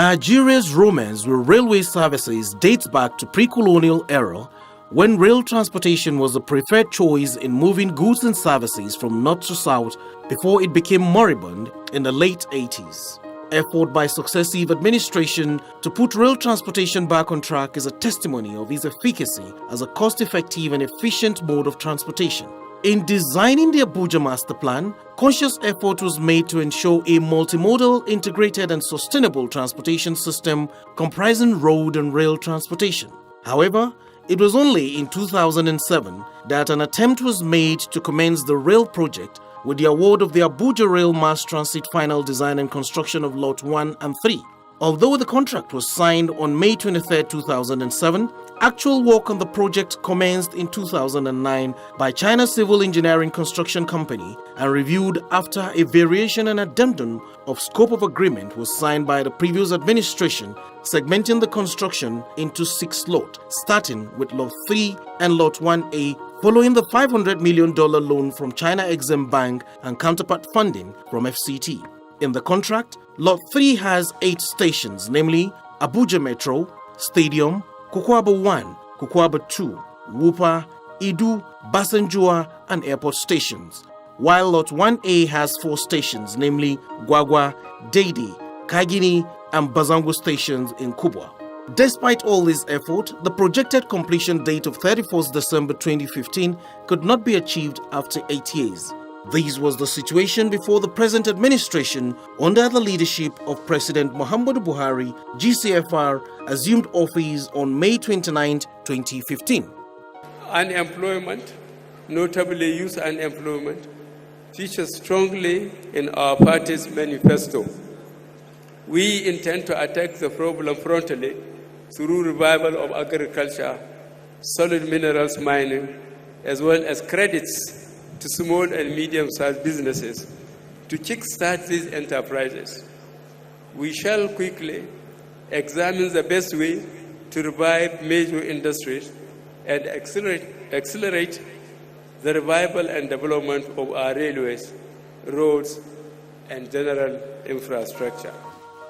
Nigeria's romance with railway services dates back to pre-colonial era when rail transportation was the preferred choice in moving goods and services from north to south before it became moribund in the late 80s. Effort by successive administration to put rail transportation back on track is a testimony of its efficacy as a cost-effective and efficient mode of transportation. In designing the Abuja Master Plan, conscious effort was made to ensure a multimodal, integrated and sustainable transportation system comprising road and rail transportation. However, it was only in 2007 that an attempt was made to commence the rail project with the award of the Abuja Rail Mass Transit Final Design and Construction of Lot 1 and 3. Although the contract was signed on May 23, 2007, actual work on the project commenced in 2009 by China Civil Engineering Construction Company and reviewed after a variation and addendum of scope of agreement was signed by the previous administration, segmenting the construction into 6 lots, starting with Lot 3 and Lot 1A, following the $500 million loan from China Exim Bank and counterpart funding from FCT. In the contract, Lot 3 has 8 stations, namely Abuja Metro, Stadium, Kukwaba 1, Kukwaba 2, Wupa, Idu, Basenjua, and airport stations, while Lot 1A has 4 stations, namely Gwagwa, Dede, Kagini, and Bazangu stations in Kubwa. Despite all this effort, the projected completion date of 31st December 2015 could not be achieved after 8 years. This was the situation before the present administration, under the leadership of President Muhammadu Buhari, GCFR, assumed office on May 29, 2015. Unemployment, notably youth unemployment, features strongly in our party's manifesto. We intend to attack the problem frontally through revival of agriculture, solid minerals mining, as well as credits to small and medium-sized businesses to kickstart these enterprises. We shall quickly examine the best way to revive major industries and accelerate the revival and development of our railways, roads, and general infrastructure.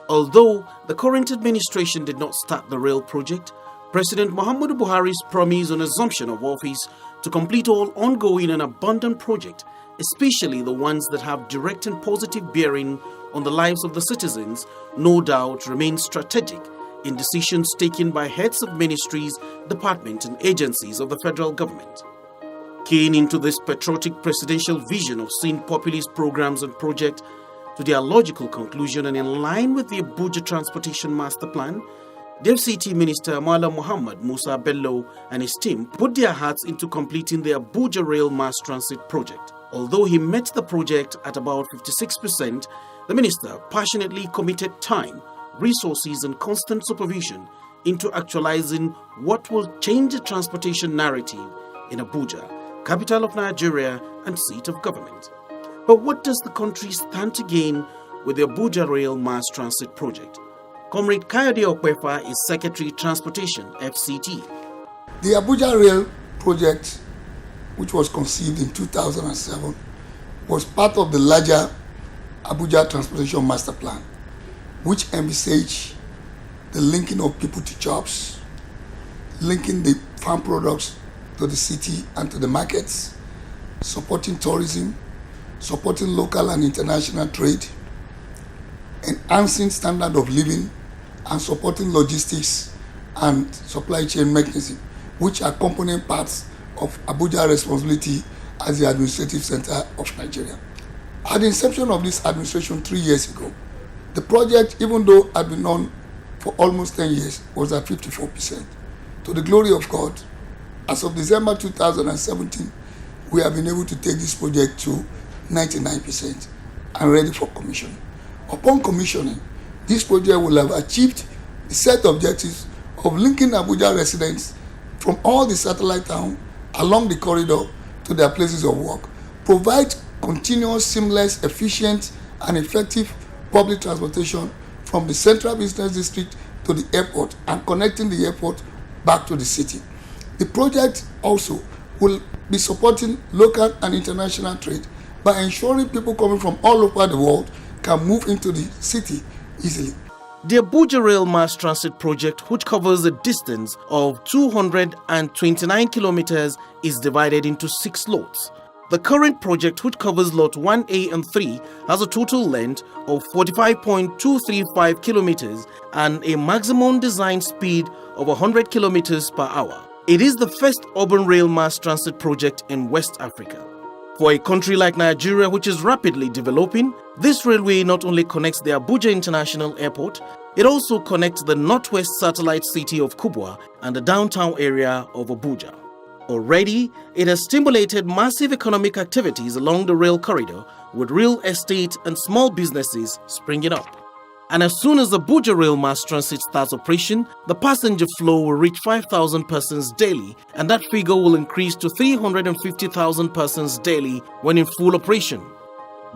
Although the current administration did not start the rail project, President Muhammadu Buhari's promise on assumption of office to complete all ongoing and abundant projects, especially the ones that have direct and positive bearing on the lives of the citizens, no doubt remains strategic in decisions taken by heads of ministries, departments and agencies of the federal government. Keying into this patriotic presidential vision of seeing populist programs and projects to their logical conclusion and in line with the Abuja Transportation Master Plan, the FCT Minister Malam Muhammad Musa Bello and his team put their hearts into completing the Abuja Rail Mass Transit project. Although he met the project at about 56%, the minister passionately committed time, resources and constant supervision into actualizing what will change the transportation narrative in Abuja, capital of Nigeria and seat of government. But what does the country stand to gain with the Abuja Rail Mass Transit project? Comrade Kayode Okwefa is Secretary Transportation, FCT. The Abuja Rail project, which was conceived in 2007, was part of the larger Abuja Transportation Master Plan, which envisaged the linking of people to jobs, linking the farm products to the city and to the markets, supporting tourism, supporting local and international trade, enhancing standard of living, and supporting logistics and supply chain mechanism, which are component parts of Abuja's responsibility as the administrative center of Nigeria. At the inception of this administration 3 years ago, the project, even though had been on for almost 10 years, was at 54%. To the glory of God, as of December 2017, we have been able to take this project to 99% and ready for commissioning. Upon commissioning, this project will have achieved the set objectives of linking Abuja residents from all the satellite towns along the corridor to their places of work, provide continuous, seamless, efficient, and effective public transportation from the central business district to the airport and connecting the airport back to the city. The project also will be supporting local and international trade by ensuring people coming from all over the world can move into the city easily. The Abuja Rail Mass Transit Project, which covers a distance of 229 kilometers, is divided into 6 lots. The current project, which covers Lot 1A and 3, has a total length of 45.235 kilometers and a maximum design speed of 100 kilometers per hour. It is the first urban rail mass transit project in West Africa. For a country like Nigeria, which is rapidly developing, this railway not only connects the Abuja International Airport, it also connects the northwest satellite city of Kubwa and the downtown area of Abuja. Already, it has stimulated massive economic activities along the rail corridor, with real estate and small businesses springing up. And as soon as the Abuja Rail Mass Transit starts operation, the passenger flow will reach 5,000 persons daily, and that figure will increase to 350,000 persons daily when in full operation.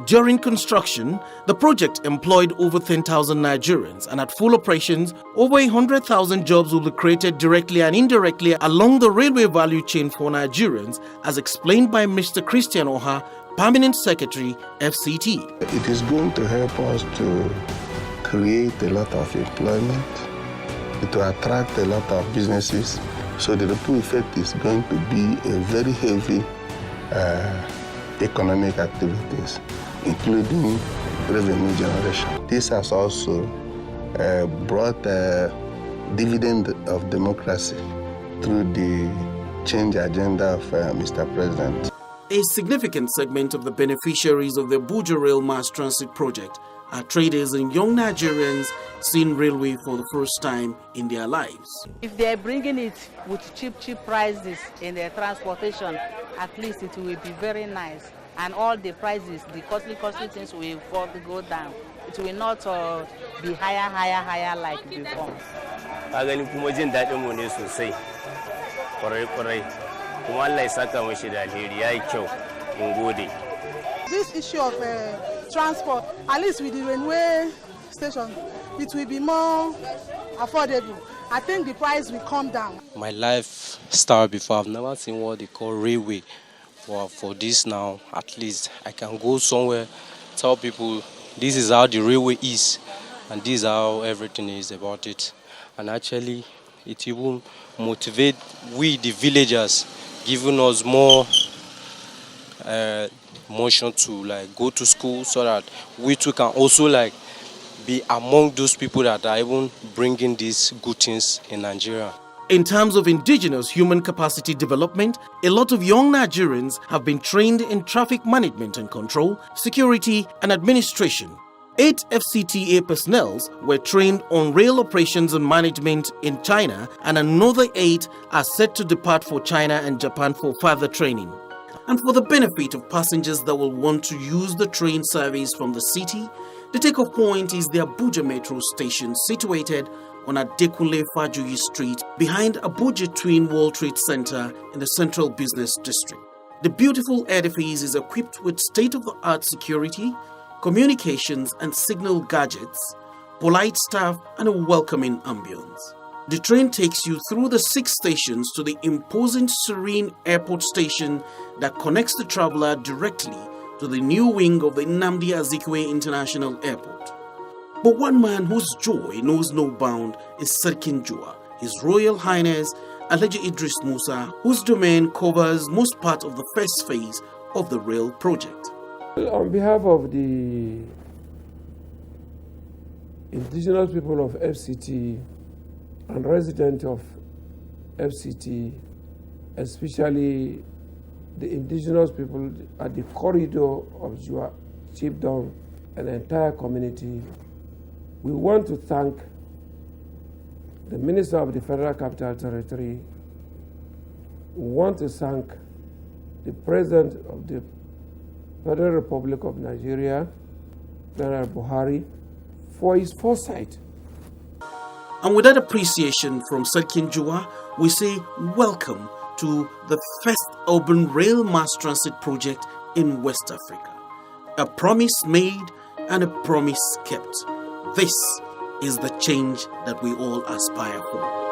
During construction, the project employed over 10,000 Nigerians, and at full operations, over 100,000 jobs will be created directly and indirectly along the railway value chain for Nigerians, as explained by Mr. Christian Oha, Permanent Secretary, FCT. It is going to help us to create a lot of employment, to attract a lot of businesses, so the ripple effect is going to be a very heavy economic activities, including revenue generation. This has also brought a dividend of democracy through the change agenda of Mr. President. A significant segment of the beneficiaries of the Abuja Rail Mass Transit Project are traders and young Nigerians seeing railway for the first time in their lives. If they are bringing it with cheap prices in their transportation, at least it will be very nice. And all the prices, the costly things will go down. It will not be higher like before. Agani kuma jin daɗin mu ne sosai. Kwarai. Kuma Allah ya saka mashi da alheri yayi kyau. Mun gode. This issue of transport, at least with the railway station, it will be more affordable. I think the price will come down. My life started before. I've never seen what they call railway. For this now, at least I can go somewhere, tell people this is how the railway is, and this is how everything is about it. And actually, it even motivate we, the villagers, giving us more motion to go to school, so that we too can also be among those people that are even bringing these good things in Nigeria. In terms of indigenous human capacity development, a lot of young Nigerians have been trained in traffic management and control, security and administration. 8 FCTA personnel were trained on rail operations and management in China, and another 8 are set to depart for China and Japan for further training. And for the benefit of passengers that will want to use the train service from the city, the takeoff point is the Abuja Metro Station, situated on Adekunle Fajuyi Street behind Abuja Twin World Trade Center in the Central Business District. The beautiful edifice is equipped with state-of-the-art security, communications and signal gadgets, polite staff and a welcoming ambience. The train takes you through the 6 stations to the imposing Serene Airport Station that connects the traveler directly to the new wing of the Nnamdi Azikiwe International Airport. But one man whose joy knows no bound is Sarkin Jua, His Royal Highness Alhaji Idris Musa, whose domain covers most part of the first phase of the rail project. On behalf of the indigenous people of FCT and residents of FCT, especially the indigenous people at the corridor of Jua Chiefdom and the entire community, we want to thank the Minister of the Federal Capital Territory. We want to thank the President of the Federal Republic of Nigeria, General Buhari, for his foresight. And with that appreciation from Sarkin Jua, we say welcome to the first urban rail mass transit project in West Africa. A promise made and a promise kept. This is the change that we all aspire for.